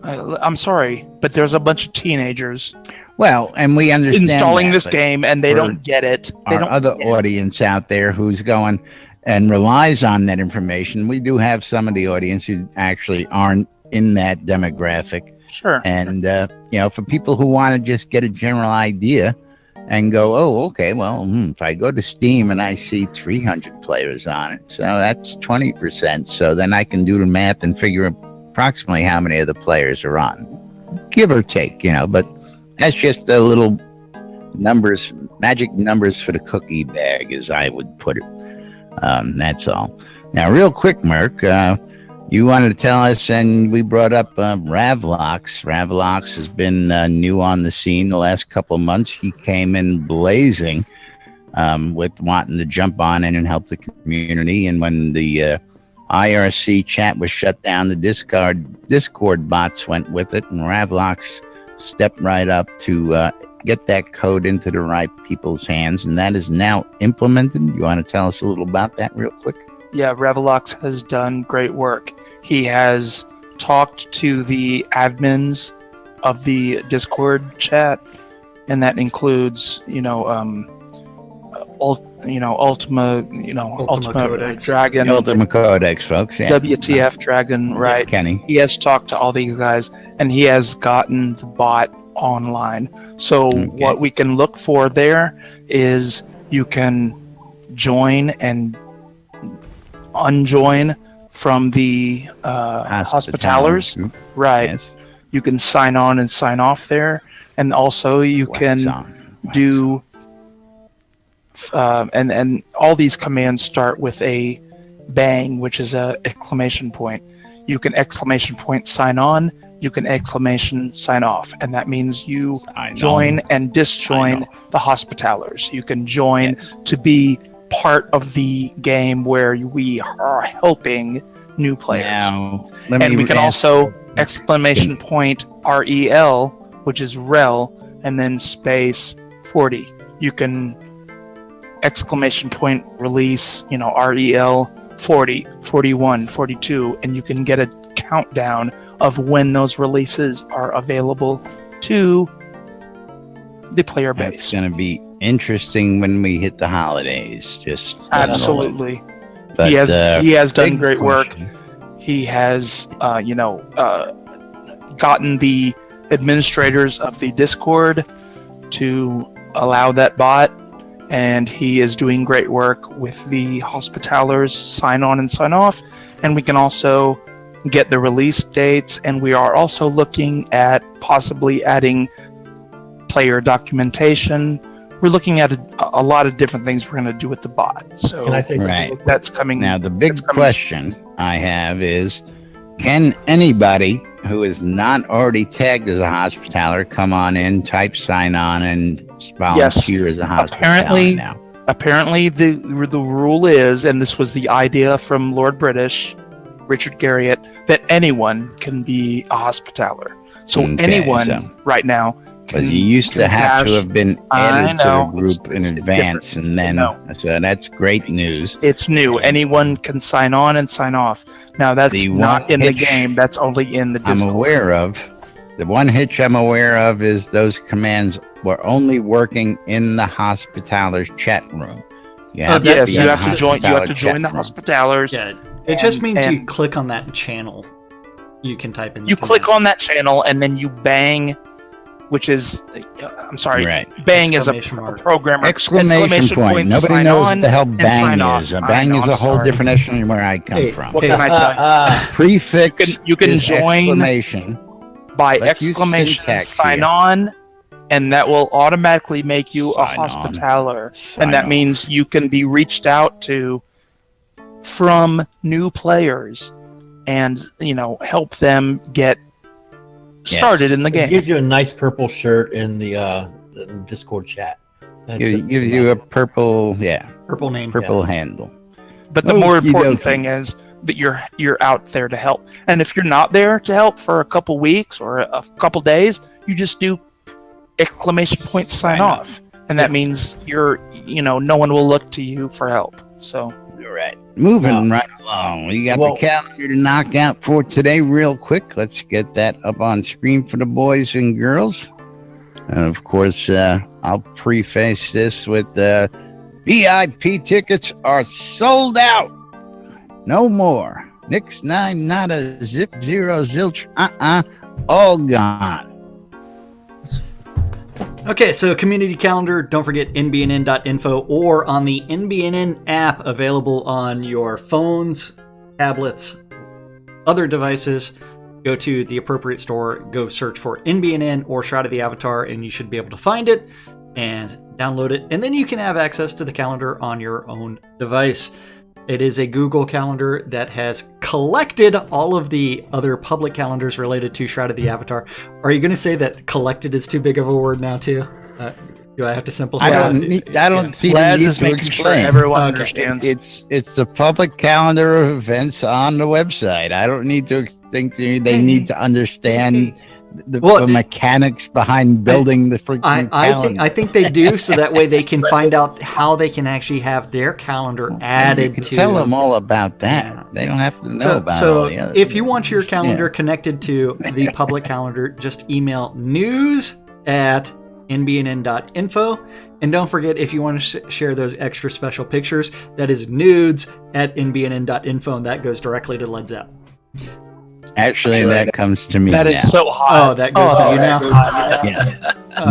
I'm sorry, but there's a bunch of teenagers. Well, and we understand installing this game, and they don't get it. They don't other audience out there who's going and relies on that information. We do have some of the audience who actually aren't in that demographic. Sure. And for people who want to just get a general idea and go, oh, okay, well, if I go to Steam and I see 300 players on it, so that's 20%. So then I can do the math and figure approximately how many of the players are on, give or take, but that's just a little numbers, magic numbers for the cookie bag, as I would put it. That's all. Now, real quick, Merc, you wanted to tell us, and we brought up Ravlox. Ravlox has been new on the scene the last couple of months. He came in blazing with wanting to jump on in and help the community. And when the IRC chat was shut down, the Discord bots went with it, and Ravlox stepped right up to get that code into the right people's hands, and that is now implemented. You want to tell us a little about that real quick? Yeah, Ravlox has done great work. He has talked to the admins of the Discord chat, and that includes, Ultima Codex. Dragon. Ultima Codex, folks. Yeah. WTF Dragon, right. Kenny. He has talked to all these guys, and he has gotten the bot online. So what we can look for there is you can join and unjoin from the Hospitallers. Right. Yes. You can sign on and sign off there, and also you can do and all these commands start with a bang, which is a exclamation point. You can exclamation point sign on, you can exclamation sign off, and that means you join and disjoin the Hospitallers. You can join to be part of the game where we are helping new players. Now, and we can also exclamation point REL, which is rel, and then space 40. You can exclamation point release, REL 40, 41, 42, and you can get a countdown of when those releases are available to the player base. It's going to be interesting when we hit the holidays. Just absolutely. But, he has done great work. He has gotten the administrators of the Discord to allow that bot, and he is doing great work with the Hospitallers sign on and sign off, and we can also get the release dates, and we are also looking at possibly adding player documentation. We're looking at a lot of different things we're going to do with the bot. So Can I say something? Right. that's coming. Now, the big question I have is, can anybody who is not already tagged as a hospitaller come on in, type sign on, and volunteer as a hospitaller now? Apparently, the rule is, and this was the idea from Lord British, Richard Garriott, that anyone can be a hospitaler. So anyone right now. But you used to have to have been added to the group in advance, and then so that's great news. It's new. Anyone can sign on and sign off. Now that's not in the game. That's only in the Discord. I'm aware of. The one hitch I'm aware of is those commands were only working in the hospitalers chat room. Yes, you have to join. You have to join the hospitalers. Yeah, it just means you click on that channel. You can type in. You click on that channel and then you bang. Which is, I'm sorry, bang is a programmer. Exclamation point. Nobody knows what the hell bang is. Bang is a whole different issue where I come from. What can I tell you? Prefix you can join exclamation. By exclamation, sign on, and that will automatically make you a hospitaller. And that means you can be reached out to from new players and, help them get started in the game. It gives you a nice purple shirt in the Discord chat. Gives you a purple name, purple handle. But the more important thing is that you're out there to help. And if you're not there to help for a couple weeks or a couple days, you just do exclamation point sign off, and that means no one will look to you for help. So. Right. Moving right along. We got the calendar to knock out for today real quick. Let's get that up on screen for the boys and girls. And of course, I'll preface this with VIP tickets are sold out. No more. Nix 9, nada, zip, 0, zilch, all gone. Okay, so community calendar, don't forget nbnn.info or on the NBNN app available on your phones, tablets, other devices. Go to the appropriate store, go search for NBNN or Shroud of the Avatar, and you should be able to find it and download it. And then you can have access to the calendar on your own device. It is a Google Calendar that has collected all of the other public calendars related to Shroud of the Avatar. Are you going to say that collected is too big of a word now, too? Do I have to simplify? I don't see Laz the need is to making explain. sure everyone understands. It's the public calendar of events on the website. I don't need to think they need to understand the mechanics behind building the freaking calendar. I think they do, so that way they can find out how they can actually have their calendar added you can to. Tell them all about that. They don't have to know about all the other. If you want your calendar connected to the public calendar, just email news@nbnn.info. And don't forget, if you want to share those extra special pictures, that is nudes@nbnn.info, and that goes directly to Led Zepp. Actually, that comes to me. That is so hot. Oh, that goes to you now?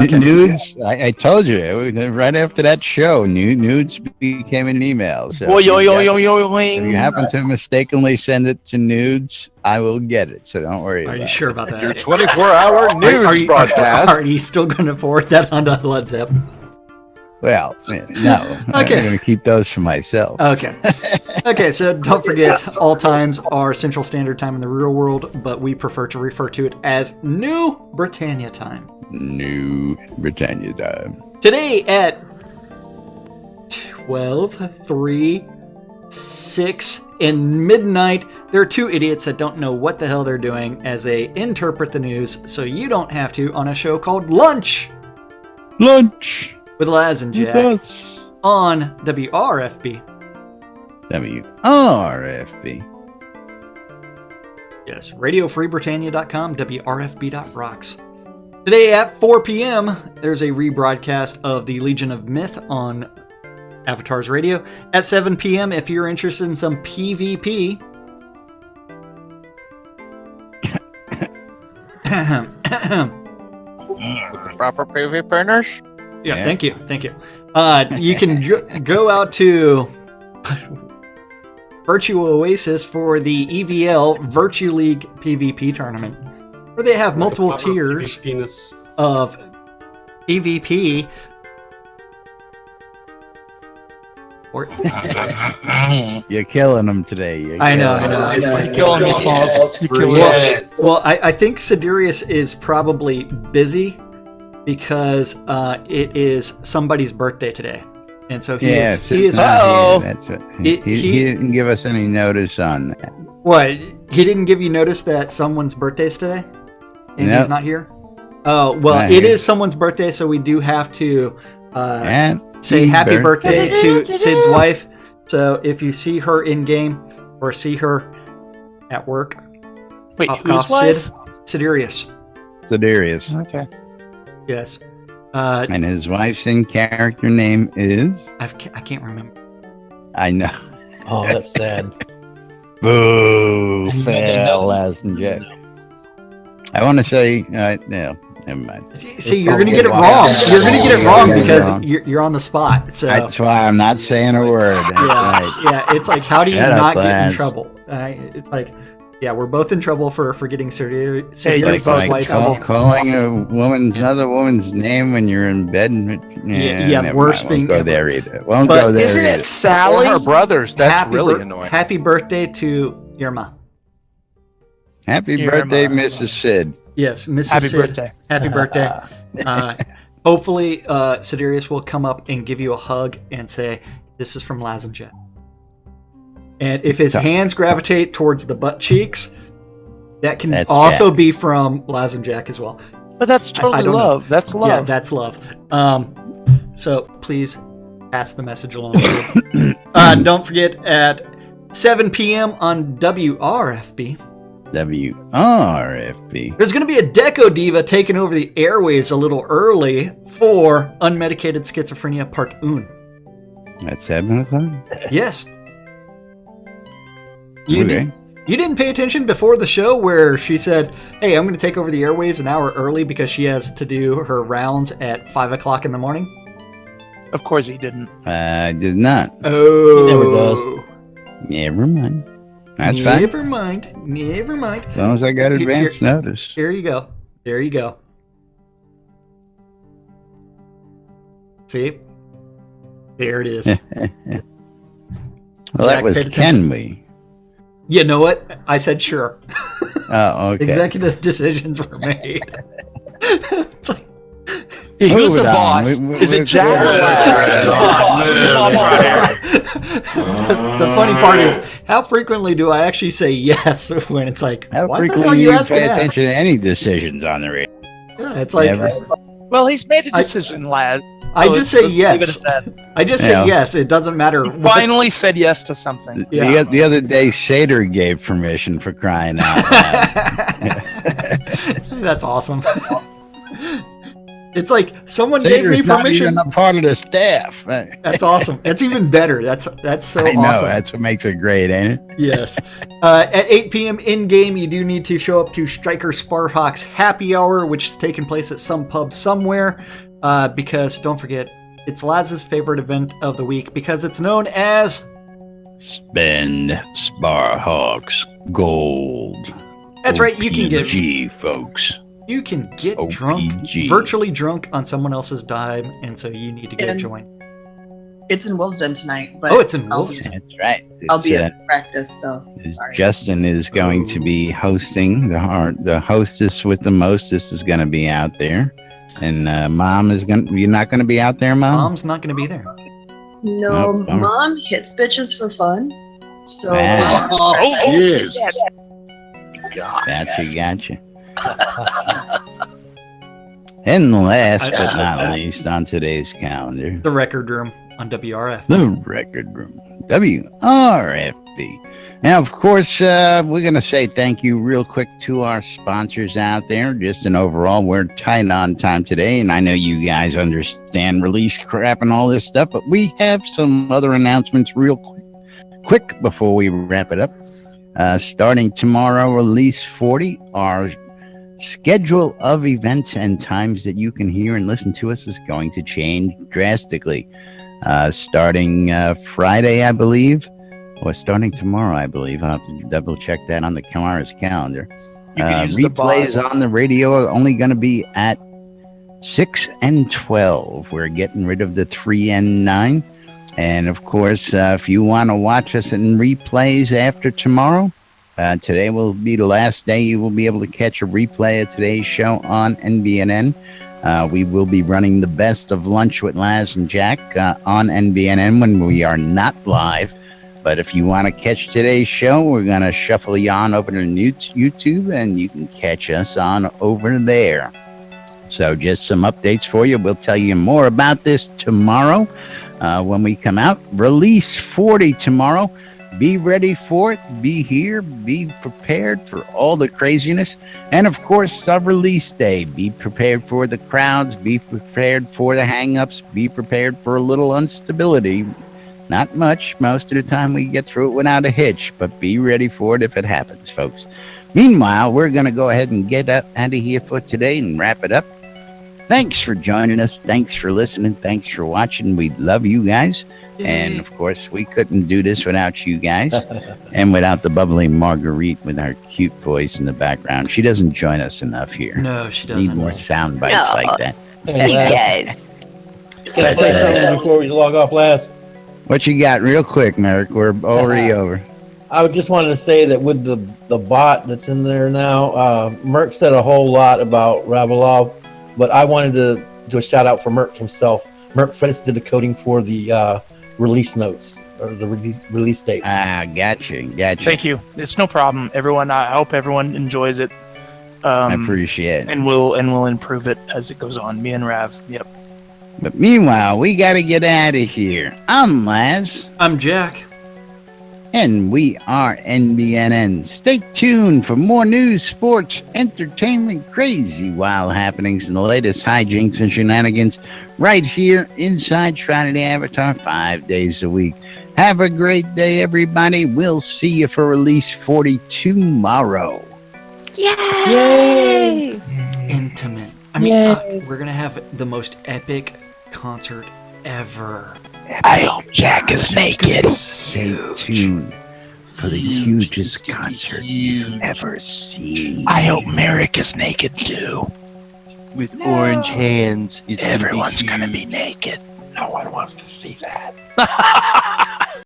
Okay. Nudes, I told you, right after that show, nudes became an email. So if you happen to mistakenly send it to nudes, I will get it. So don't worry about it. Are you sure about that? Your 24-hour news broadcast. Are you still going to forward that onto Led Zepp? Well, no. I'm going to keep those for myself. Okay. Okay, so don't forget, all times are Central Standard Time in the real world, but we prefer to refer to it as New Britannia Time. New Britannia Time. Today at 12, 3, 6, and midnight, there are two idiots that don't know what the hell they're doing as they interpret the news, so you don't have to, on a show called Lunch! Lunch! With Laz and Jack on WRFB. WRFB. Yes, RadioFreeBritannia.com, WRFB.rocks. Today at 4 p.m., there's a rebroadcast of the Legion of Myth on Avatar's Radio. At 7 p.m., if you're interested in some PvP, with the proper PvP printers? Yeah, thank you. You can go out to Virtue Oasis for the EVL Virtue League PvP tournament, where they have multiple tiers of EVP. Or You're killing them today. I know. It's like killing the smalls. You kill it. Well, I think Siderius is probably busy because it is somebody's birthday today, and so he is. That's it. He didn't give us any notice on that. What? He didn't give you notice that someone's birthday's today, and he's not here. Oh well, it is someone's birthday, so we do have to say happy birthday to Sid's wife. So if you see her in game or see her at work, whose wife? Siderius. Okay. Yes. And his wife's in character name is? I can't remember. I know. Oh, that's sad. Boo! Fail, Laz and Jack. I want to say, no, never mind. See, you're going to get it wrong. You're going to get it wrong because you're on the spot. So that's why I'm not saying a word. Yeah, it's like, how do you not get in trouble? It's like, yeah, we're both in trouble for getting serious. Calling another woman's name when you're in bed. Worst thing. Won't go there either. Won't go there. Isn't it Sally? Or her brothers. That's really annoying. Happy birthday to Irma. Happy birthday, Mrs. Sid. Yes, Mrs. Happy Sid. birthday. Happy birthday. Hopefully, Siderius will come up and give you a hug and say, "This is from Laz and Jack." And if his hands gravitate towards the butt cheeks, that can also be from Laz and Jack as well. But that's totally love. That's love. Yeah, that's love. So please pass the message along. Don't forget at 7 p.m. on WRFB. WRFB. There's going to be a Deco Diva taking over the airwaves a little early for Unmedicated Schizophrenia Part 1. At 7 o'clock? Yes. You didn't pay attention before the show where she said, "Hey, I'm going to take over the airwaves an hour early because she has to do her rounds at 5 o'clock in the morning"? Of course he didn't. I did not. Oh. He never does. Never mind. That's fine. Never mind. As long as I got advance notice. Here you go. There you go. See? There it is. Well, that was can we? You know what? I said sure. Oh, okay. Executive decisions were made. It's like, who's the boss? Is it Jack or Laz? The funny part is, how frequently do I actually say yes when it's like, how why frequently the hell you asking pay that? attention to any decisions on the radio? Yeah, it's like, well, he's made a decision, Laz. I just say yes. I just say yes. It doesn't matter. You finally said yes to something. Yeah. The other day, Sater gave permission, for crying out loud. That's awesome. It's like someone gave me permission. Not even a part of the staff. That's awesome. That's even better. That's so I know, awesome. That's what makes it great, ain't it? Yes. At 8 p.m. in game, you do need to show up to Striker Sparhawk's Happy Hour, which is taking place at some pub somewhere. Because don't forget, it's Laz's favorite event of the week because it's known as Spend Sparhawks Gold. That's right. You can get folks. You can get drunk, virtually drunk on someone else's dime, and so you need to get a joint. It's in Wolvesden tonight. But it's in Wolvesden. That's right. I'll be at practice, so sorry. Justin is going to be hosting. The hostess with the mostest is going to be out there. And Mom is going to... You're not going to be out there, Mom? Mom's not going to be there. No, Mom hits bitches for fun. So... yes. Gotcha. And last but not least on today's calendar, the Record Room on WRF. The Record Room, WRFB. Now, of course, we're going to say thank you real quick to our sponsors out there. Just an overall, we're tight on time today, and I know you guys understand release crap and all this stuff, but we have some other announcements real quick before we wrap it up. Starting tomorrow, Release 40, our schedule of events and times that you can hear and listen to us is going to change drastically. Starting Friday, I believe, or starting tomorrow, I believe. I'll have to double check that on tomorrow's calendar. Replays on the radio are only going to be at 6 and 12. We're getting rid of the 3 and 9. And of course, if you want to watch us in replays after tomorrow, today will be the last day you will be able to catch a replay of today's show on NBNN. We will be running the best of Lunch with Laz and Jack on NBNN when we are not live. But if you want to catch today's show, we're going to shuffle you on over to YouTube, and you can catch us on over there. So just some updates for you. We'll tell you more about this tomorrow when we come out. Release 40 tomorrow. Be ready for it. Be here. Be prepared for all the craziness. And, of course, release day. Be prepared for the crowds. Be prepared for the hang-ups. Be prepared for a little instability. Not much. Most of the time we get through it without a hitch. But be ready for it if it happens, folks. Meanwhile, we're going to go ahead and get out of here for today and wrap it up. Thanks for joining us. Thanks for listening. Thanks for watching. We love you guys. And, of course, we couldn't do this without you guys and without the bubbly Marguerite with her cute voice in the background. She doesn't join us enough here. No, she doesn't. Need more sound bites like that. Hey, guys. Can I say something before we log off, Laz? What you got real quick, Merrick? We're already over. I just wanted to say that with the bot that's in there now, Merck said a whole lot about Ravelov, but I wanted to do a shout out for Merck himself. Merck Fredis did the coding for the release notes or the release dates. Gotcha. Thank you. It's no problem. Everyone, I hope everyone enjoys it. I appreciate it. And we'll improve it as it goes on. Me and Rav. Yep. But meanwhile, we got to get out of here. I'm Laz. I'm Jack. And we are NBNN. Stay tuned for more news, sports, entertainment, crazy wild happenings, and the latest hijinks and shenanigans right here inside Trinity Avatar 5 days a week. Have a great day, everybody. We'll see you for release 40 tomorrow. Yay! Intimate. I mean, we're going to have the most epic concert ever. I hope Jack is naked. Stay tuned for the hugest concert you've ever seen. I hope Merrick is naked too. With orange hands. Everyone's gonna be naked. No one wants to see that.